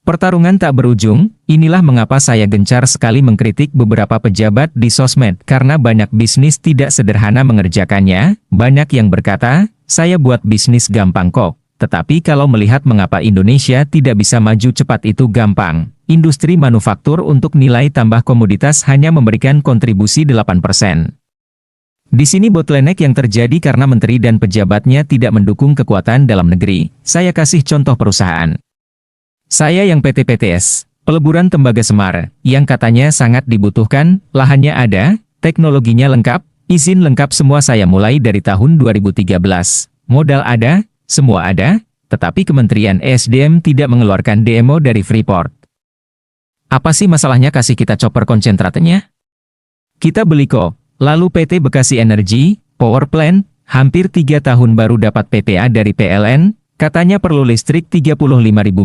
Pertarungan tak berujung, inilah mengapa saya gencar sekali mengkritik beberapa pejabat di sosmed karena banyak bisnis tidak sederhana mengerjakannya. Banyak yang berkata, saya buat bisnis gampang kok. Tetapi kalau melihat mengapa Indonesia tidak bisa maju cepat itu gampang. Industri manufaktur untuk nilai tambah komoditas hanya memberikan kontribusi 8%. Di sini bottleneck yang terjadi karena menteri dan pejabatnya tidak mendukung kekuatan dalam negeri. Saya kasih contoh perusahaan. Saya yang PT PTS, peleburan tembaga Semar, yang katanya sangat dibutuhkan, lahannya ada, teknologinya lengkap, izin lengkap semua saya mulai dari tahun 2013. Modal ada, semua ada, tetapi Kementerian ESDM tidak mengeluarkan demo dari Freeport. Apa sih masalahnya kasih kita chopper konsentratenya? Kita beli kok. Lalu PT Bekasi Energy, Power Plant, hampir 3 tahun baru dapat PPA dari PLN, katanya perlu listrik 35.000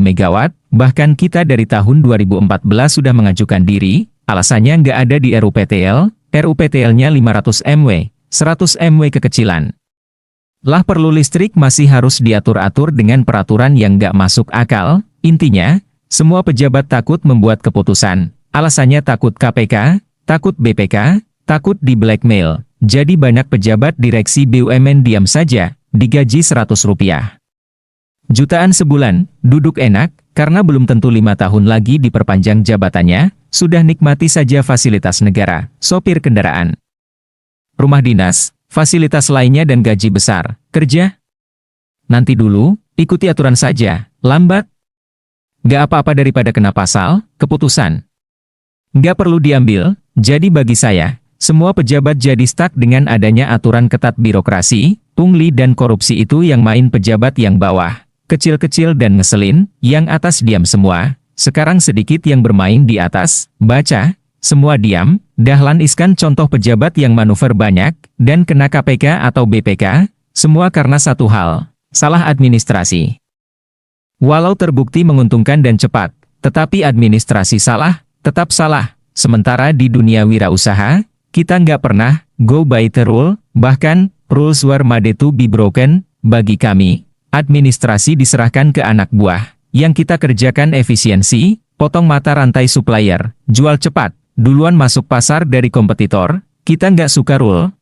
megawatt, bahkan kita dari tahun 2014 sudah mengajukan diri, alasannya nggak ada di RUPTL, RUPTL-nya 500 MW, 100 MW kekecilan. Lah perlu listrik masih harus diatur-atur dengan peraturan yang nggak masuk akal, intinya, semua pejabat takut membuat keputusan, alasannya takut KPK, takut BPK, takut di blackmail, jadi banyak pejabat direksi BUMN diam saja, digaji Rp100. Jutaan sebulan, duduk enak, karena belum tentu 5 tahun lagi diperpanjang jabatannya, sudah nikmati saja fasilitas negara, sopir kendaraan, rumah dinas, fasilitas lainnya dan gaji besar, kerja? Nanti dulu, ikuti aturan saja, lambat. Gak apa-apa daripada kena pasal, keputusan. Gak perlu diambil, jadi bagi saya, semua pejabat jadi stuck dengan adanya aturan ketat birokrasi, pungli dan korupsi itu yang main pejabat yang bawah, kecil-kecil dan ngeselin, yang atas diam semua, sekarang sedikit yang bermain di atas, baca, semua diam, Dahlan Iskan contoh pejabat yang manuver banyak, dan kena KPK atau BPK, semua karena satu hal, salah administrasi. Walau terbukti menguntungkan dan cepat, tetapi administrasi salah, tetap salah, sementara di dunia wirausaha, kita nggak pernah go by the rule, bahkan rules were made to be broken. Bagi kami, administrasi diserahkan ke anak buah. Yang kita kerjakan efisiensi, potong mata rantai supplier, jual cepat, duluan masuk pasar dari kompetitor, kita nggak suka rule.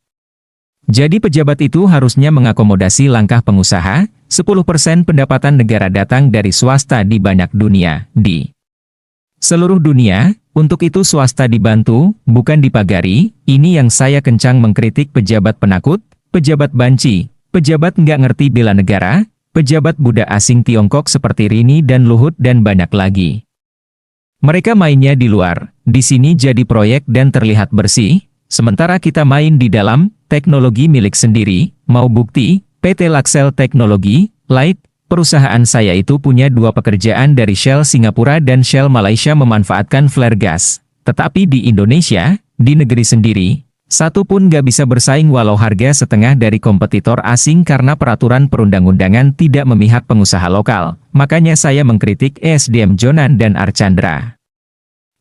Jadi pejabat itu harusnya mengakomodasi langkah pengusaha, 10% pendapatan negara datang dari swasta di banyak dunia, di seluruh dunia. Untuk itu swasta dibantu, bukan dipagari. Ini yang saya kencang mengkritik pejabat penakut, pejabat banci, pejabat nggak ngerti bela negara, pejabat budak asing Tiongkok seperti Rini dan Luhut dan banyak lagi. Mereka mainnya di luar, di sini jadi proyek dan terlihat bersih, sementara kita main di dalam, teknologi milik sendiri, mau bukti, PT Laksel Teknologi, Light, perusahaan saya itu punya 2 pekerjaan dari Shell Singapura dan Shell Malaysia memanfaatkan flare gas. Tetapi di Indonesia, di negeri sendiri, satu pun nggak bisa bersaing walau harga setengah dari kompetitor asing karena peraturan perundang-undangan tidak memihak pengusaha lokal. Makanya saya mengkritik ESDM Jonan dan Archandra.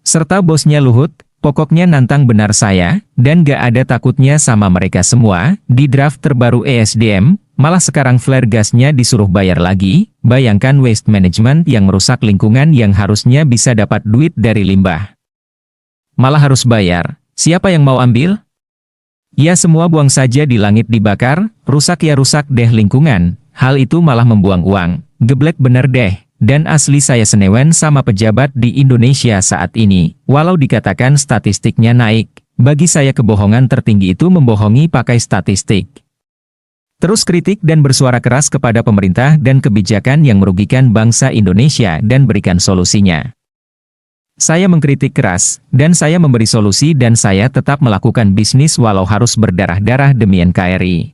Serta bosnya Luhut, pokoknya nantang benar saya, dan nggak ada takutnya sama mereka semua. Di draft terbaru ESDM, malah sekarang flare gasnya disuruh bayar lagi. Bayangkan waste management yang merusak lingkungan yang harusnya bisa dapat duit dari limbah. Malah harus bayar. Siapa yang mau ambil? Ya semua buang saja di langit dibakar, rusak ya rusak deh lingkungan. Hal itu malah membuang uang. Geblek bener deh. Dan asli saya senewen sama pejabat di Indonesia saat ini. Walau dikatakan statistiknya naik, bagi saya kebohongan tertinggi itu membohongi pakai statistik. Terus kritik dan bersuara keras kepada pemerintah dan kebijakan yang merugikan bangsa Indonesia dan berikan solusinya. Saya mengkritik keras, dan saya memberi solusi dan saya tetap melakukan bisnis walau harus berdarah-darah demi NKRI.